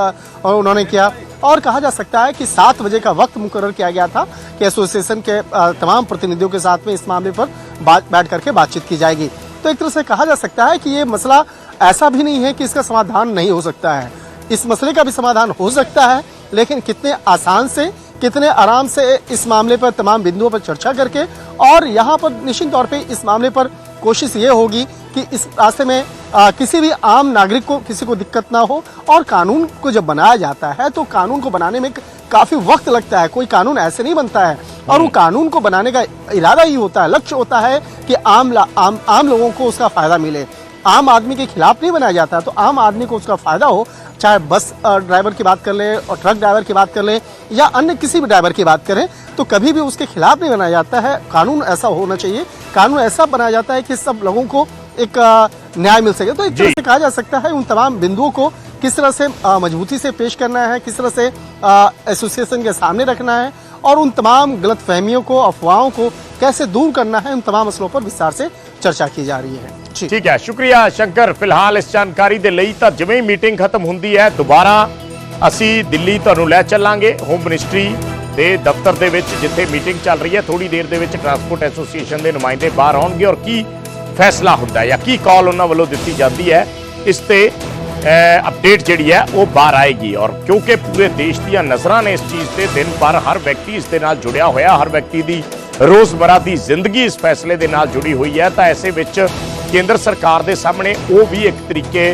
S9: उन्होंने किया। और कहा जा सकता है कि 7 बजे का वक्त मुकर्रर किया गया था कि एसोसिएशन के तमाम प्रतिनिधियों के साथ में इस मामले पर बैठ करके बातचीत की जाएगी। तो एक तरह से कहा जा सकता है कि ये मसला ऐसा भी नहीं है कि इसका समाधान नहीं हो सकता है। इस मसले का भी समाधान हो सकता है, लेकिन कितने आसान से, कितने आराम से इस मामले पर तमाम बिंदुओं पर चर्चा करके, और यहाँ पर निश्चित तौर पे इस मामले पर कोशिश ये होगी कि इस रास्ते में किसी भी आम नागरिक को किसी को दिक्कत ना हो। और कानून को जब बनाया जाता है तो कानून को बनाने में काफी वक्त लगता है, कोई कानून ऐसे नहीं बनता है। और वो कानून को बनाने का इरादा ही होता है, लक्ष्य होता है कि आम लोगों को उसका फायदा मिले। आम आदमी के खिलाफ नहीं बनाया जाता, तो आम आदमी को उसका फायदा हो। चाहे बस ड्राइवर की बात कर ले और ट्रक ड्राइवर की बात कर ले या अन्य किसी भी ड्राइवर की बात करें, तो कभी भी उसके खिलाफ नहीं बनाया जाता है। कानून ऐसा होना चाहिए, कानून ऐसा बनाया जाता है कि सब लोगों को एक न्याय मिल सके। तो एक तरह से कहा जा सकता है उन तमाम बिंदुओं को किस तरह से मजबूती से पेश करना है, किस तरह से एसोसिएशन के सामने रखना है, और उन तमाम गलतफहमियों को, अफवाहों को कैसे दूर करना है, उन तमाम मसलों पर विस्तार से चर्चा की जा रही है।
S1: ठीक है, शुक्रिया शंकर। फिलहाल इस जानकारी दे लई तां जिवें मीटिंग खत्म हुंदी है दोबारा ਅਸੀਂ ਦਿੱਲੀ ਤੁਹਾਨੂੰ ਲੈ ਚੱਲਾਂਗੇ ਹੋਮ ਮਿਨਿਸਟਰੀ ਦੇ ਦਫ਼ਤਰ ਦੇ ਵਿੱਚ ਜਿੱਥੇ ਮੀਟਿੰਗ ਚੱਲ ਰਹੀ ਹੈ। ਥੋੜੀ ਦੇਰ ਦੇ ਵਿੱਚ ਟਰਾਂਸਪੋਰਟ ਐਸੋਸੀਏਸ਼ਨ ਦੇ ਨੁਮਾਇੰਦੇ ਬਾਹਰ ਆਉਣਗੇ ਔਰ ਕੀ ਫੈਸਲਾ ਹੁੰਦਾ ਹੈ ਜਾਂ ਕੀ ਕਾਲ ਉਹਨਾਂ ਵੱਲੋਂ ਦਿੱਤੀ ਜਾਂਦੀ ਹੈ ਇਸ ਤੇ अपडेट जी है वो बाहर आएगी। और क्योंकि पूरे देश ਦੀਆਂ ਨਜ਼ਰਾਂ ਨੇ ਇਸ ਚੀਜ਼ ਤੇ ਦਿਨ ਭਰ ਹਰ ਵਿਅਕਤੀ ਇਸ ਦੇ ਨਾਲ ਜੁੜਿਆ ਹੋਇਆ, ਹਰ ਵਿਅਕਤੀ ਦੀ ਰੋਜ਼ਮਰਾ ਦੀ ਜ਼ਿੰਦਗੀ ਇਸ ਫੈਸਲੇ ਦੇ ਨਾਲ ਜੁੜੀ ਹੋਈ ਹੈ, ਤਾਂ ਐਸੇ ਵਿੱਚ ਕੇਂਦਰ ਸਰਕਾਰ ਦੇ ਸਾਹਮਣੇ ਉਹ ਵੀ ਇੱਕ ਤਰੀਕੇ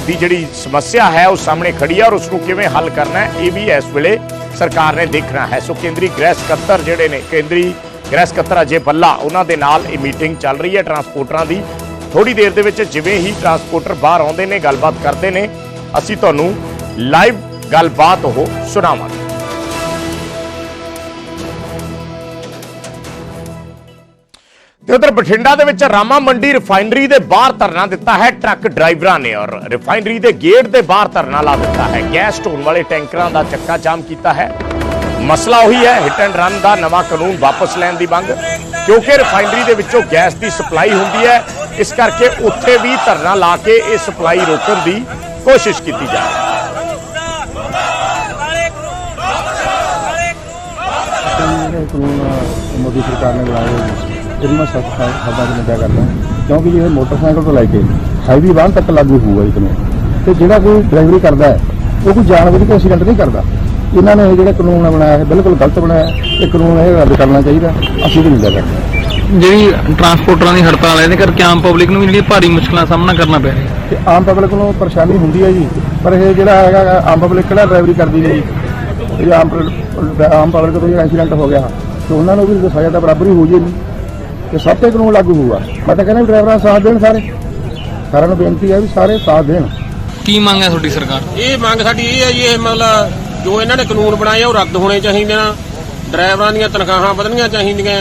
S1: ਦੀ ਜਿਹੜੀ ਸਮੱਸਿਆ ਹੈ ਉਹ ਸਾਹਮਣੇ ਖੜੀ ਹੈ ਔਰ ਉਸ ਨੂੰ ਕਿਵੇਂ ਹੱਲ ਕਰਨਾ ਹੈ ਇਹ ਵੀ ਇਸ ਵੇਲੇ ਸਰਕਾਰ ਨੇ ਦੇਖਣਾ ਹੈ। ਸੋ ਕੇਂਦਰੀ ਗ੍ਰਹਿ ਸਕੱਤਰ ਜਿਹੜੇ ਨੇ ਕੇਂਦਰੀ ਗ੍ਰਹਿ ਸਕੱਤਰ ਅਜੇ ਭੱਲਾ ਉਹਨਾਂ ਦੇ ਨਾਲ ਇਹ ਮੀਟਿੰਗ ਚੱਲ ਰਹੀ ਹੈ ਟਰਾਂਸਪੋਰਟਰਾਂ ਦੀ। ਥੋੜੀ ਦੇਰ ਦੇ ਵਿੱਚ ਜਿਵੇਂ ਹੀ ਟਰਾਂਸਪੋਰਟਰ ਬਾਹਰ ਆਉਂਦੇ ਨੇ ਗੱਲਬਾਤ ਕਰਦੇ ਨੇ ਅਸੀਂ ਤੁਹਾਨੂੰ ਲਾਈਵ ਗੱਲਬਾਤ ਉਹ ਸੁਣਾਵਾਂਗੇ। ਤੇ ਉਧਰ ਬਠਿੰਡਾ ਦੇ ਵਿੱਚ ਰਾਮਾ ਮੰਡੀ ਰਿਫਾਈਨਰੀ ਦੇ ਬਾਹਰ ਧਰਨਾ ਦਿੱਤਾ ਹੈ ਟਰੱਕ ਡਰਾਈਵਰਾਂ ਨੇ ਔਰ ਰਿਫਾਈਨਰੀ ਦੇ ਗੇਟ ਦੇ ਬਾਹਰ ਧਰਨਾ ਲਾ ਦਿੱਤਾ ਹੈ। ਗੈਸ ਢੋਣ ਵਾਲੇ ਟੈਂਕਰਾਂ ਦਾ ਚੱਕਾ ਜਾਮ ਕੀਤਾ ਹੈ। ਮਸਲਾ ਉਹੀ ਹੈ ਹਿੱਟ ਐਂਡ ਰਨ ਦਾ ਨਵਾਂ ਕਾਨੂੰਨ ਵਾਪਸ ਲੈਣ ਦੀ ਮੰਗ, ਕਿਉਂਕਿ ਰਿਫਾਈਨਰੀ ਦੇ ਵਿੱਚੋਂ ਗੈਸ ਦੀ ਸਪਲਾਈ ਹੁੰਦੀ ਹੈ, ਇਸ ਕਰਕੇ ਉੱਥੇ ਵੀ ਧਰਨਾ ਲਾ ਕੇ ਇਹ ਸਪਲਾਈ ਰੋਕਣ ਦੀ ਕੋਸ਼ਿਸ਼ ਕੀਤੀ ਜਾ ਰਹੀ ਹੈ।
S5: मोदी सरकार ने बनाए ਇਹਦੀ ਮੈਂ ਸਖਤ ਹੱਦਾਂ ਦੀ ਨਿਗਾਹ ਕਰਦਾ ਕਿਉਂਕਿ ਇਹ ਮੋਟਰਸਾਈਕਲ ਤੋਂ ਲੈ ਕੇ ਹਾਈਵੇ ਵਾਹਨ ਤੱਕ ਲਾਗੂ ਹੋਊਗਾ ਇਹ ਕਾਨੂੰਨ। ਤੇ ਜਿਹੜਾ ਕੋਈ ਡਰਾਈਵਰੀ ਕਰਦਾ ਹੈ ਉਹ ਕੋਈ ਜਾਣਬੁੱਝ ਕੇ ਐਕਸੀਡੈਂਟ ਨਹੀਂ ਕਰਦਾ। ਇਹਨਾਂ ਨੇ ਜਿਹੜਾ ਕਾਨੂੰਨ ਬਣਾਇਆ ਹੈ ਬਿਲਕੁਲ ਗਲਤ ਬਣਾਇਆ। ਇਹ ਕਾਨੂੰਨ ਇਹ ਰੱਦ ਕਰਨਾ ਚਾਹੀਦਾ। ਅਸੀਂ ਵੀ ਨਹੀਂ ਲੈ ਸਕਦੇ।
S10: ਜਿਹੜੀ ਟਰਾਂਸਪੋਰਟਰਾਂ ਦੀ ਹੜਤਾਲ ਹੈ ਇਹਦੇ ਕਰਕੇ ਆਮ ਪਬਲਿਕ ਨੂੰ ਵੀ ਜਿਹੜੀਆਂ ਭਾਰੀ ਮੁਸ਼ਕਲਾਂ ਦਾ ਸਾਹਮਣਾ ਕਰਨਾ ਪੈ ਰਿਹਾ
S5: ਤੇ ਆਮ ਪਬਲਿਕ ਨੂੰ ਪਰੇਸ਼ਾਨੀ ਹੁੰਦੀ ਹੈ ਜੀ, ਪਰ ਇਹ ਜਿਹੜਾ ਹੈਗਾ ਆਮ ਪਬਲਿਕ ਕਿਹੜਾ ਡਰਾਈਵਰੀ ਕਰਦੀ ਨਹੀਂ। ਇਹ ਆਮ ਪਬਲਿਕ ਤੋਂ ਜਿਹੜਾ ਐਕਸੀਡੈਂਟ ਹੋ ਗਿਆ ਤੇ ਉਹਨਾਂ ਨੂੰ ਵੀ ਸਜ਼ਾ ਤਾਂ ਬਰਾਬਰ ਹੀ ਹੋ ਜਾਏਗੀ ਤੇ ਸਭ ਤੇ ਕਾਨੂੰਨ ਲਾਗੂ ਹੋਊਗਾ। ਮੈਂ ਤਾਂ ਕਹਿੰਦਾ ਡਰਾਈਵਰਾਂ ਸਾਥ ਦੇਣ, ਸਾਰਿਆਂ ਨੂੰ ਬੇਨਤੀ ਹੈ ਵੀ ਸਾਰੇ ਸਾਥ ਦੇਣ।
S10: ਕੀ ਮੰਗ ਹੈ ਤੁਹਾਡੀ ਸਰਕਾਰ?
S11: ਇਹ ਮੰਗ ਸਾਡੀ ਇਹ ਹੈ ਜੀ, ਇਹ ਮਤਲਬ ਜੋ ਇਹਨਾਂ ਨੇ ਕਾਨੂੰਨ ਬਣਾਏ ਉਹ ਰੱਦ ਹੋਣੇ ਚਾਹੀਦੇ ਨੇ। ਡਰਾਈਵਰਾਂ ਦੀਆਂ ਤਨਖਾਹਾਂ ਵਧਣੀਆਂ ਚਾਹੀਦੀਆਂ,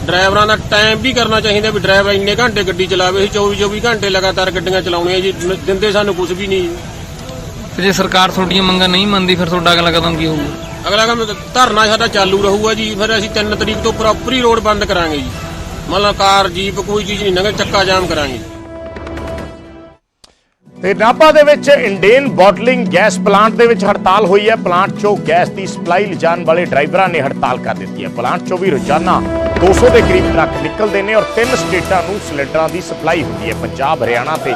S11: ਡਰਾਈਵਰਾਂ ਦਾ ਟਾਈਮ ਵੀ ਕਰਨਾ ਚਾਹੀਦਾ ਵੀ ਡਰਾਈਵਰ ਇੰਨੇ ਘੰਟੇ ਗੱਡੀ ਚਲਾਵੇ। ਅਸੀਂ 24 ਘੰਟੇ ਲਗਾਤਾਰ ਗੱਡੀਆਂ ਚਲਾਉਣੀਆਂ ਜੀ, ਦਿੰਦੇ ਸਾਨੂੰ ਕੁਝ ਵੀ ਨਹੀਂ।
S10: ਜੇ ਸਰਕਾਰ ਤੁਹਾਡੀਆਂ ਮੰਗਾਂ ਨਹੀਂ ਮੰਨਦੀ ਫਿਰ ਤੁਹਾਡਾ ਅਗਲਾ ਕਦਮ ਕੀ ਹੋਊਗਾ?
S11: ਅਗਲਾ ਕੰਮ ਧਰਨਾ ਸਾਡਾ ਚਾਲੂ ਰਹੂਗਾ ਜੀ। ਫਿਰ ਅਸੀਂ 3 ਤਰੀਕ ਤੋਂ ਪ੍ਰੋਪਰ ਹੀ ਰੋਡ ਬੰਦ ਕਰਾਂਗੇ ਜੀ। ਮਤਲਬ ਕਾਰ ਜੀਪ ਕੋਈ ਚੀਜ਼ ਨਹੀਂ ਲੰਘੇ, ਚੱਕਾ ਜਾਮ ਕਰਾਂਗੇ।
S1: ਤੇ ਨਾਭਾ ਦੇ ਵਿੱਚ ਇੰਡੇਨ ਬੋਟਲਿੰਗ ਗੈਸ ਪਲਾਂਟ ਦੇ ਵਿੱਚ ਹੜਤਾਲ ਹੋਈ ਹੈ। ਪਲਾਂਟ 'ਚੋਂ ਗੈਸ ਦੀ ਸਪਲਾਈ ਲਿਜਾਣ ਵਾਲੇ ਡਰਾਈਵਰਾਂ ਨੇ ਹੜਤਾਲ ਕਰ ਦਿੱਤੀ ਹੈ। ਪਲਾਂਟ 'ਚੋਂ ਵੀ ਰੋਜ਼ਾਨਾ 200 ਦੇ ਕਰੀਬ ਟਰੱਕ ਨਿਕਲਦੇ ਨੇ ਔਰ 3 ਸਟੇਟਾਂ ਨੂੰ ਸਿਲੰਡਰਾਂ ਦੀ ਸਪਲਾਈ ਹੁੰਦੀ ਹੈ, ਪੰਜਾਬ, ਹਰਿਆਣਾ ਤੇ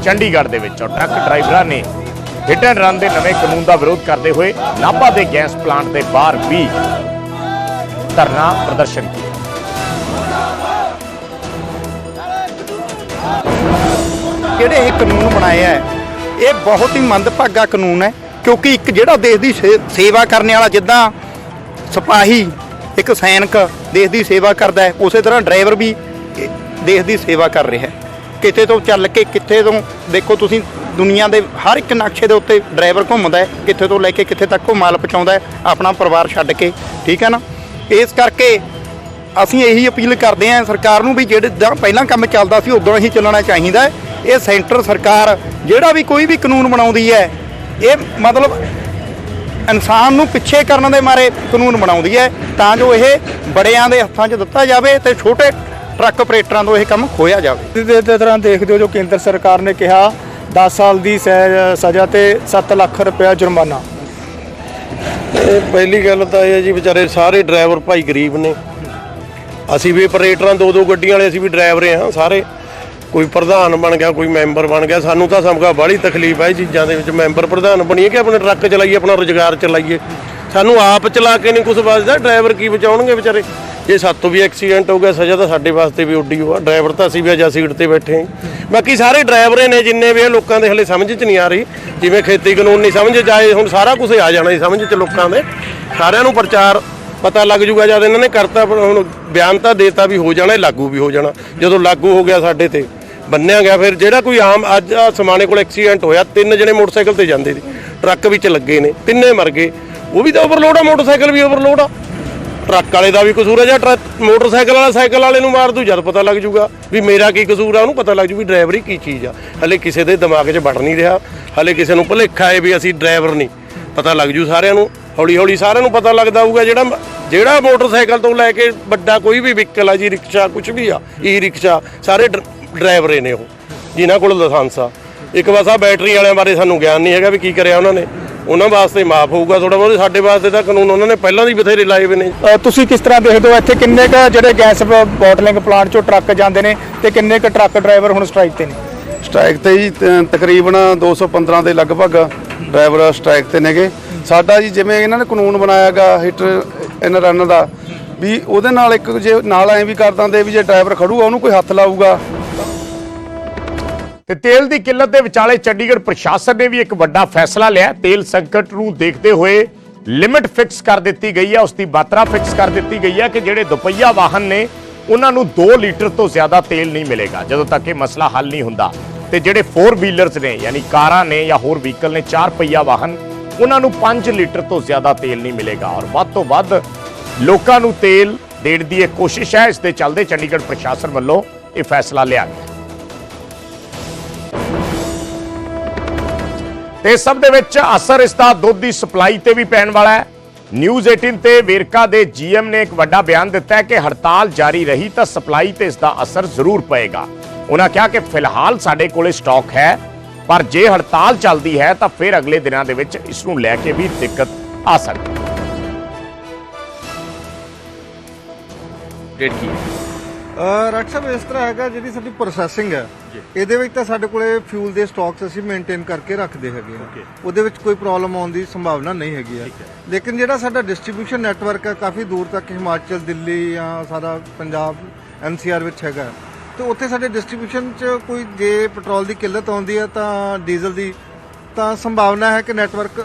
S1: ਚੰਡੀਗੜ੍ਹ ਦੇ ਵਿੱਚ। ਔਰ ਟਰੱਕ ਡਰਾਈਵਰਾਂ ਨੇ ਹਿੱਟ ਐਂਡ ਰਨ ਦੇ ਨਵੇਂ ਕਾਨੂੰਨ ਦਾ ਵਿਰੋਧ ਕਰਦੇ ਹੋਏ ਨਾਭਾ ਦੇ ਗੈਸ ਪਲਾਂਟ ਦੇ ਬਾਹਰ ਵੀ ਧਰਨਾ ਪ੍ਰਦਰਸ਼ਨ ਕੀਤਾ।
S12: ਜਿਹੜੇ ਇਹ ਕਾਨੂੰਨ ਬਣਾਏ ਹੈ ਇਹ ਬਹੁਤ ਹੀ ਮੰਦਭਾਗਾ ਕਾਨੂੰਨ ਹੈ, ਕਿਉਂਕਿ ਇੱਕ ਜਿਹੜਾ ਦੇਸ਼ ਦੀ ਸੇਵਾ ਕਰਨ ਵਾਲਾ, ਜਿੱਦਾਂ ਸਿਪਾਹੀ ਇੱਕ ਸੈਨਿਕ ਦੇਸ਼ ਦੀ ਸੇਵਾ ਕਰਦਾ ਹੈ, ਉਸੇ ਤਰ੍ਹਾਂ ਡਰਾਈਵਰ ਵੀ ਦੇਸ਼ ਦੀ ਸੇਵਾ ਕਰ ਰਿਹਾ ਹੈ। ਕਿਤੇ ਤੋਂ ਚੱਲ ਕੇ ਕਿੱਥੇ ਤੋਂ ਦੇਖੋ ਤੁਸੀਂ ਦੁਨੀਆ ਦੇ ਹਰ ਇੱਕ ਨਕਸ਼ੇ ਦੇ ਉੱਤੇ ਡਰਾਈਵਰ ਘੁੰਮਦਾ ਹੈ, ਕਿੱਥੇ ਤੋਂ ਲੈ ਕੇ ਕਿੱਥੇ ਤੱਕ ਉਹ ਮਾਲ ਪਹੁੰਚਾਉਂਦਾ ਹੈ ਆਪਣਾ ਪਰਿਵਾਰ ਛੱਡ ਕੇ, ਠੀਕ ਹੈ ਨਾ। ਇਸ ਕਰਕੇ ਅਸੀਂ ਇਹੀ ਅਪੀਲ ਕਰਦੇ ਹਾਂ ਸਰਕਾਰ ਨੂੰ ਵੀ ਜਿਹੜਾ ਪਹਿਲਾਂ ਕੰਮ ਚੱਲਦਾ ਸੀ ਉਦੋਂ ਹੀ ਚੱਲਣਾ ਚਾਹੀਦਾ ਹੈ। ਇਹ ਸੈਂਟਰ ਸਰਕਾਰ ਜਿਹੜਾ ਵੀ ਕੋਈ ਵੀ ਕਾਨੂੰਨ ਬਣਾਉਂਦੀ ਹੈ ਇਹ ਮਤਲਬ ਇਨਸਾਨ ਨੂੰ ਪਿੱਛੇ ਕਰਨ ਦੇ ਮਾਰੇ ਕਾਨੂੰਨ ਬਣਾਉਂਦੀ ਹੈ ਤਾਂ ਜੋ ਇਹ ਬੜਿਆਂ ਦੇ ਹੱਥਾਂ 'ਚ ਦਿੱਤਾ ਜਾਵੇ ਤੇ ਛੋਟੇ ਟਰੱਕ ਆਪਰੇਟਰਾਂ ਤੋਂ ਇਹ ਕੰਮ ਖੋਇਆ ਜਾਵੇ।
S8: ਇਸੇ ਤਰ੍ਹਾਂ ਦੇਖਦੇ ਹੋ ਜੋ ਕੇਂਦਰ ਸਰਕਾਰ ਨੇ ਕਿਹਾ 10 ਸਾਲ ਦੀ ਸਜ਼ਾ ਤੇ 7 ਲੱਖ ਰੁਪਇਆ ਜੁਰਮਾਨਾ।
S13: ਇਹ ਪਹਿਲੀ ਗੱਲ ਤਾਂ ਇਹ ਹੈ ਜੀ ਵਿਚਾਰੇ ਸਾਰੇ ਡਰਾਈਵਰ ਭਾਈ ਗਰੀਬ ਨੇ। ਅਸੀਂ ਵੀ ਆਪਰੇਟਰਾਂ 2-2 ਗੱਡੀਆਂ ਵਾਲੇ, ਅਸੀਂ ਵੀ ਡਰਾਈਵਰ ਹਾਂ ਸਾਰੇ। ਕੋਈ ਪ੍ਰਧਾਨ ਬਣ ਗਿਆ, ਕੋਈ ਮੈਂਬਰ ਬਣ ਗਿਆ। ਸਾਨੂੰ ਤਾਂ ਸਮਝਾ ਬਾਹਲੀ ਤਕਲੀਫ ਹੈ ਇਹ ਚੀਜ਼ਾਂ ਦੇ ਵਿੱਚ। ਮੈਂਬਰ ਪ੍ਰਧਾਨ ਬਣੀਏ ਕਿ ਆਪਣੇ ਟਰੱਕ ਚਲਾਈਏ, ਆਪਣਾ ਰੁਜ਼ਗਾਰ ਚਲਾਈਏ। ਸਾਨੂੰ ਆਪ ਚਲਾ ਕੇ ਨਹੀਂ ਕੁਝ ਬਚਦਾ, ਡਰਾਈਵਰ ਕੀ ਬਚਾਉਣਗੇ ਵਿਚਾਰੇ। ਜੇ ਸਾਤੋਂ ਵੀ ਐਕਸੀਡੈਂਟ ਹੋ ਗਿਆ ਸਜ਼ਾ ਤਾਂ ਸਾਡੇ ਵਾਸਤੇ ਵੀ ਉੱਡੀ ਹੋਆ। ਡਰਾਈਵਰ ਤਾਂ ਅਸੀਂ ਵੀ ਅਜਾ ਸੀਟ ਤੇ ਬੈਠੇ ਹਾਂ। ਬਾਕੀ ਸਾਰੇ ਡਰਾਈਵਰ ਨੇ ਜਿੰਨੇ ਵੀ, ਲੋਕਾਂ ਦੇ ਹਲੇ ਸਮਝ 'ਚ ਨਹੀਂ ਆ ਰਹੀ। ਜਿਵੇਂ ਖੇਤੀ ਕਾਨੂੰਨ ਨਹੀਂ ਸਮਝ 'ਚ ਆਏ, ਹੁਣ ਸਾਰਾ ਕੁਝ ਆ ਜਾਣਾ ਜੀ ਸਮਝ 'ਚ ਲੋਕਾਂ ਦੇ। ਸਾਰਿਆਂ ਨੂੰ ਪ੍ਰਚਾਰ ਪਤਾ ਲੱਗ ਜੂਗਾ ਜਦ ਇਹਨਾਂ ਨੇ ਕਰਤਾ। ਹੁਣ ਬਿਆਨ ਤਾਂ ਦੇਤਾ ਵੀ ਹੋ ਜਾਣਾ, ਲਾਗੂ ਵੀ ਹੋ ਜਾਣਾ। ਜਦੋਂ ਲਾਗੂ ਹੋ ਗਿਆ ਸਾਡੇ ਤੇ ਬੰਨਿਆ ਗਿਆ, ਫਿਰ ਜਿਹੜਾ ਕੋਈ ਆਮ ਅੱਜ ਸਮਾਣੇ ਕੋਲ ਐਕਸੀਡੈਂਟ ਹੋਇਆ, 3 ਜਣੇ ਮੋਟਰਸਾਈਕਲ ਤੇ ਜਾਂਦੇ ਸੀ, ਟਰੱਕ ਵਿੱਚ ਲੱਗੇ ਨੇ, 3 ਮਰ ਗਏ। ਉਹ ਵੀ ਤਾਂ ਓਵਰਲੋਡ ਆ, ਮੋਟਰਸਾਈਕਲ ਵੀ ਓਵਰਲੋਡ ਆ। ਟਰੱਕ ਵਾਲੇ ਦਾ ਵੀ ਕਸੂਰ ਹੈ ਜਾਂ ਮੋਟਰਸਾਈਕਲ ਵਾਲਾ ਸਾਈਕਲ ਵਾਲੇ ਨੂੰ ਮਾਰ ਦੂ, ਜਦ ਪਤਾ ਲੱਗ ਜੂਗਾ ਵੀ ਮੇਰਾ ਕੀ ਕਸੂਰ ਆ। ਉਹਨੂੰ ਪਤਾ ਲੱਗ ਜੂ ਵੀ ਡਰਾਈਵਰੀ ਕੀ ਚੀਜ਼ ਆ। ਹਲੇ ਕਿਸੇ ਦੇ ਦਿਮਾਗ 'ਚ ਵੜ ਨਹੀਂ ਰਿਹਾ। ਹਲੇ ਕਿਸੇ ਨੂੰ ਭੁਲੇਖਾ ਹੈ ਵੀ ਅਸੀਂ ਡਰਾਈਵਰ ਨਹੀਂ। ਪਤਾ ਲੱਗ ਜੂ ਸਾਰਿਆਂ ਨੂੰ, ਹੌਲੀ ਹੌਲੀ ਸਾਰਿਆਂ ਨੂੰ ਪਤਾ ਲੱਗਦਾ ਹੋਊਗਾ। ਜਿਹੜਾ ਮੋਟਰਸਾਈਕਲ ਤੋਂ ਲੈ ਕੇ ਵੱਡਾ ਕੋਈ ਵੀ ਵਹੀਕਲ ਆ ਜੀ, ਰਿਕਸ਼ਾ ਕੁਝ ਵੀ ਆ, ਈ ਰਿਕਸ਼ਾ, ਸਾਰੇ ਡਰਾਈਵਰ ਨੇ ਉਹ ਜਿਨ੍ਹਾਂ ਕੋਲ ਲਾਇਸੈਂਸ ਆ। ਇੱਕ ਬਸ ਆ ਬੈਟਰੀ ਵਾਲਿਆਂ ਬਾਰੇ ਸਾਨੂੰ ਗਿਆਨ ਨਹੀਂ ਹੈਗਾ ਵੀ ਕੀ ਕਰਿਆ ਉਹਨਾਂ ਨੇ। ਉਹਨਾਂ ਵਾਸਤੇ ਮਾਫ ਹੋਊਗਾ ਥੋੜਾ ਬਹੁਤ, ਸਾਡੇ ਵਾਸਤੇ ਤਾਂ ਕਾਨੂੰਨ ਉਹਨਾਂ ਨੇ ਪਹਿਲਾਂ ਦੀ ਬਥੇਰੇ ਲਾਏ ਹੋਏ ਨੇ।
S12: ਤੁਸੀਂ ਕਿਸ ਤਰ੍ਹਾਂ ਦੇਖਦੇ ਹੋ ਇੱਥੇ ਕਿੰਨੇ ਕ ਜਿਹੜੇ ਗੈਸ ਬੋਟਲਿੰਗ ਪਲਾਂਟ ਚੋਂ ਟਰੱਕ ਜਾਂਦੇ ਨੇ ਤੇ ਕਿੰਨੇ ਕ ਟਰੱਕ ਡਰਾਈਵਰ ਹੁਣ ਸਟ੍ਰਾਈਕ ਤੇ ਨੇ?
S5: ਸਟ੍ਰਾਈਕ ਤੇ ਜੀ ਤਕਰੀਬਨ 215 ਦੇ ਲਗਭਗ ਡਰਾਈਵਰ ਸਟ੍ਰਾਈਕ ਤੇ ਨੇਗੇ। ਸਾਡਾ ਜੀ ਜਿਵੇਂ ਇਹਨਾਂ ਨੇ ਕਾਨੂੰਨ ਬਣਾਇਆਗਾ ਹਿੱਟ ਐਂਡ ਰਨ ਦਾ, ਵੀ ਉਹਦੇ ਨਾਲ ਇੱਕ ਜੇ ਨਾਲ ਐਂ ਵੀ ਕਰ ਦਿੰਦੇ ਵੀ ਜੇ ਡਰਾਈਵਰ ਖੜੂਗਾ ਉਹਨੂੰ ਕੋਈ ਹੱਥ ਲਾਊਗਾ।
S1: ਤੇ ਤੇਲ ਦੀ ਕਿੱਲਤ ਦੇ ਵਿਚਾਲੇ ਚੰਡੀਗੜ੍ਹ ਪ੍ਰਸ਼ਾਸਨ ਨੇ ਵੀ ਇੱਕ ਵੱਡਾ ਫੈਸਲਾ ਲਿਆ। ਤੇਲ ਸੰਕਟ ਨੂੰ ਦੇਖਦੇ ਹੋਏ ਲਿਮਿਟ ਫਿਕਸ ਕਰ ਦਿੱਤੀ ਗਈ ਹੈ, ਉਸ ਦੀ ਮਾਤਰਾ ਫਿਕਸ ਕਰ ਦਿੱਤੀ ਗਈ ਹੈ ਕਿ ਜਿਹੜੇ ਦੁਪਹੀਆ ਵਾਹਨ ਨੇ ਉਹਨਾਂ ਨੂੰ 2 ਲੀਟਰ ਤੋਂ ਜ਼ਿਆਦਾ ਤੇਲ ਨਹੀਂ ਮਿਲੇਗਾ ਜਦੋਂ ਤੱਕ ਇਹ ਮਸਲਾ ਹੱਲ ਨਹੀਂ ਹੁੰਦਾ। ਤੇ ਜਿਹੜੇ 4 ਵੀਲਰਸ ਨੇ ਯਾਨੀ ਕਾਰਾਂ ਨੇ ਜਾਂ ਹੋਰ ਵਹੀਕਲ ਨੇ 4 ਪਹੀਆ ਵਾਹਨ, ਉਹਨਾਂ ਨੂੰ 5 ਲੀਟਰ ਤੋਂ ਜ਼ਿਆਦਾ ਤੇਲ ਨਹੀਂ ਮਿਲੇਗਾ। ਔਰ ਵੱਧ ਤੋਂ ਵੱਧ ਲੋਕਾਂ ਨੂੰ ਤੇਲ ਦੇਣ ਦੀ ਇਹ ਕੋਸ਼ਿਸ਼ ਹੈ। ਇਸ ਦੇ ਚੱਲਦੇ ਚੰਡੀਗੜ੍ਹ ਪ੍ਰਸ਼ਾਸਨ ਵੱਲੋਂ ਇਹ ਫੈਸਲਾ ਲਿਆ ਗਿਆ। ਤੇ ਇਸ ਸਭ ਦੇ ਵਿੱਚ ਅਸਰ ਇਸ ਦਾ ਦੁੱਧ ਦੀ ਸਪਲਾਈ ਤੇ ਵੀ ਪੈਣ ਵਾਲਾ ਹੈ। ਨਿਊਜ਼ 18 ਤੇ ਵੇਰਕਾ ਦੇ ਜੀਐਮ ਨੇ ਇੱਕ ਵੱਡਾ ਬਿਆਨ ਦਿੱਤਾ ਹੈ ਕਿ ਹੜਤਾਲ ਜਾਰੀ ਰਹੀ ਤਾਂ ਸਪਲਾਈ ਤੇ ਇਸ ਦਾ ਅਸਰ ਜ਼ਰੂਰ ਪਏਗਾ। ਉਹਨਾਂ ਕਿਹਾ ਕਿ ਫਿਲਹਾਲ ਸਾਡੇ ਕੋਲੇ ਸਟਾਕ ਹੈ, ਪਰ ਜੇ ਹੜਤਾਲ ਚੱਲਦੀ ਹੈ ਤਾਂ ਫਿਰ ਅਗਲੇ ਦਿਨਾਂ ਦੇ ਵਿੱਚ ਇਸ ਨੂੰ ਲੈ ਕੇ ਵੀ ਦਿੱਕਤ ਆ ਸਕਦੀ ਹੈ।
S14: ਰਾਜ ਸਾਹਿਬ ਇਸ ਤਰ੍ਹਾਂ ਹੈਗਾ, ਜਿਹੜੀ ਸਾਡੀ ਪ੍ਰੋਸੈਸਿੰਗ ਹੈ ਇਹਦੇ ਵਿੱਚ ਤਾਂ ਸਾਡੇ ਕੋਲੇ ਫਿਊਲ ਦੇ ਸਟਾਕਸ ਅਸੀਂ ਮੇਨਟੇਨ ਕਰਕੇ ਰੱਖਦੇ ਹੈਗੇ ਆ, ਉਹਦੇ ਵਿੱਚ ਕੋਈ ਪ੍ਰੋਬਲਮ ਆਉਣ ਦੀ ਸੰਭਾਵਨਾ ਨਹੀਂ ਹੈਗੀ ਹੈ। ਲੇਕਿਨ ਜਿਹੜਾ ਸਾਡਾ ਡਿਸਟ੍ਰੀਬਿਊਸ਼ਨ ਨੈਟਵਰਕ ਹੈ ਕਾਫੀ ਦੂਰ ਤੱਕ ਹਿਮਾਚਲ, ਦਿੱਲੀ ਜਾਂ ਸਾਰਾ ਪੰਜਾਬ NCR ਵਿੱਚ ਹੈਗਾ, ਤੇ ਉੱਥੇ ਸਾਡੇ ਡਿਸਟ੍ਰੀਬਿਊਸ਼ਨ 'ਚ ਕੋਈ ਜੇ ਪੈਟਰੋਲ ਦੀ ਕਿੱਲਤ ਆਉਂਦੀ ਹੈ ਤਾਂ ਡੀਜ਼ਲ ਦੀ, ਤਾਂ ਸੰਭਾਵਨਾ ਹੈ ਕਿ ਨੈਟਵਰਕ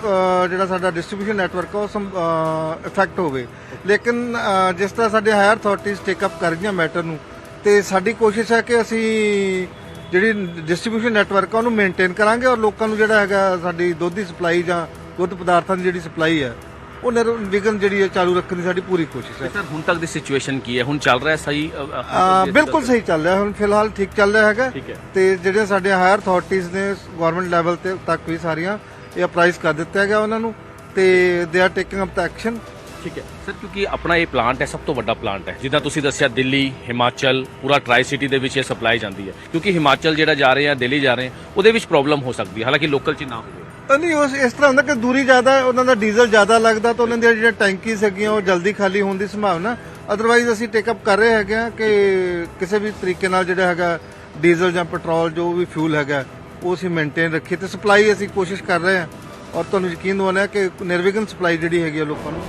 S14: ਜਿਹੜਾ ਸਾਡਾ ਡਿਸਟ੍ਰੀਬਿਊਸ਼ਨ ਨੈਟਵਰਕ ਉਹ ਇਫੈਕਟ ਹੋਵੇ। ਲੇਕਿਨ ਜਿਸ ਤਰ੍ਹਾਂ ਸਾਡੇ ਹਾਇਰ ਅਥਾਰਟੀਜ਼ ਟੇਕ ਅਪ ਕਰ ਰਹੀਆਂ ਮੈਟਰ ਨੂੰ, ਤੇ ਸਾਡੀ ਕੋਸ਼ਿਸ਼ ਹੈ ਕਿ ਅਸੀਂ ਜਿਹੜੀ ਡਿਸਟ੍ਰੀਬਿਊਸ਼ਨ ਨੈਟਵਰਕ ਆ ਉਹਨੂੰ ਮੇਨਟੇਨ ਕਰਾਂਗੇ ਔਰ ਲੋਕਾਂ ਨੂੰ ਜਿਹੜਾ ਹੈਗਾ ਸਾਡੀ ਦੁੱਧ ਦੀ ਸਪਲਾਈ ਜਾਂ ਦੁੱਧ ਪਦਾਰਥਾਂ ਦੀ ਜਿਹੜੀ ਸਪਲਾਈ ਹੈ ਉਹ ਨਿਰਵਿਘਨ ਜਿਹੜੀ ਹੈ ਚਾਲੂ ਰੱਖਣ ਦੀ ਸਾਡੀ ਪੂਰੀ ਕੋਸ਼ਿਸ਼ ਹੈ।
S3: ਸਰ ਹੁਣ ਤੱਕ ਦੀ ਸਿਚੁਏਸ਼ਨ ਕੀ ਹੈ? ਹੁਣ ਚੱਲ ਰਿਹਾ ਸਹੀ?
S14: ਬਿਲਕੁਲ ਸਹੀ ਚੱਲ ਰਿਹਾ, ਹੁਣ ਫਿਲਹਾਲ ਠੀਕ ਚੱਲ ਰਿਹਾ ਹੈਗਾ। ਤੇ ਜਿਹੜੇ ਸਾਡੇ ਹਾਇਰ ਅਥਾਰਟੀਜ਼ ਨੇ ਗਵਰਨਮੈਂਟ ਲੈਵਲ ਤੇ ਤੱਕ ਵੀ ਸਾਰੀਆਂ ਇਹ ਅਪਰਾਈਜ਼ ਕਰ ਦਿੱਤਾ ਗਿਆ ਉਹਨਾਂ ਨੂੰ, ਤੇ they are taking up the action.
S3: ਠੀਕ ਹੈ ਸਰ, ਕਿਉਂਕਿ ਆਪਣਾ ਇਹ ਪਲਾਂਟ ਹੈ, ਸਭ ਤੋਂ ਵੱਡਾ ਪਲਾਂਟ ਹੈ, ਜਿੱਦਾਂ ਤੁਸੀਂ ਦੱਸਿਆ ਦਿੱਲੀ, ਹਿਮਾਚਲ, ਪੂਰਾ ਟਰਾਈ ਸਿਟੀ ਦੇ ਵਿੱਚ ਇਹ ਸਪਲਾਈ ਜਾਂਦੀ ਹੈ। ਕਿਉਂਕਿ ਹਿਮਾਚਲ ਜਿਹੜਾ ਜਾ ਰਹੇ ਆ, ਦਿੱਲੀ ਜਾ ਰਹੇ ਆ, ਉਹਦੇ ਵਿੱਚ ਪ੍ਰੋਬਲਮ ਹੋ ਸਕਦੀ ਹੈ, ਹਾਲਾਂਕਿ ਲੋਕਲ 'ਚ ਨਾ ਹੋਵੇ।
S14: ਨਹੀਂ, ਉਸ ਇਸ ਤਰ੍ਹਾਂ ਹੁੰਦਾ ਕਿ ਦੂਰੀ ਜ਼ਿਆਦਾ ਹੈ, ਉਹਨਾਂ ਦਾ ਡੀਜ਼ਲ ਜ਼ਿਆਦਾ ਲੱਗਦਾ ਤਾਂ ਉਹਨਾਂ ਦੀਆਂ ਜਿਹੜੀਆਂ ਟੈਂਕੀਜ਼ ਹੈਗੀਆਂ ਉਹ ਜਲਦੀ ਖਾਲੀ ਹੋਣ ਦੀ ਸੰਭਾਵਨਾ। ਅਦਰਵਾਈਜ਼ ਅਸੀਂ ਟੇਕ ਅਪ ਕਰ ਰਹੇ ਹੈਗੇ ਆ ਕਿ ਕਿਸੇ ਵੀ ਤਰੀਕੇ ਨਾਲ ਜਿਹੜਾ ਹੈਗਾ ਡੀਜ਼ਲ ਜਾਂ ਪੈਟਰੋਲ ਜੋ ਵੀ ਫਿਊਲ ਹੈਗਾ ਉਹ ਅਸੀਂ ਮੇਨਟੇਨ ਰੱਖੀਏ, ਤੇ ਸਪਲਾਈ ਅਸੀਂ ਕੋਸ਼ਿਸ਼ ਕਰ ਰਹੇ ਹਾਂ ਔਰ ਤੁਹਾਨੂੰ ਯਕੀਨ ਦਿਵਾਉਣਾ ਕਿ ਨਿਰਵਿਘਨ ਸਪਲਾਈ ਜਿਹੜੀ ਹੈਗੀ ਆ ਲੋਕਾਂ ਨੂੰ।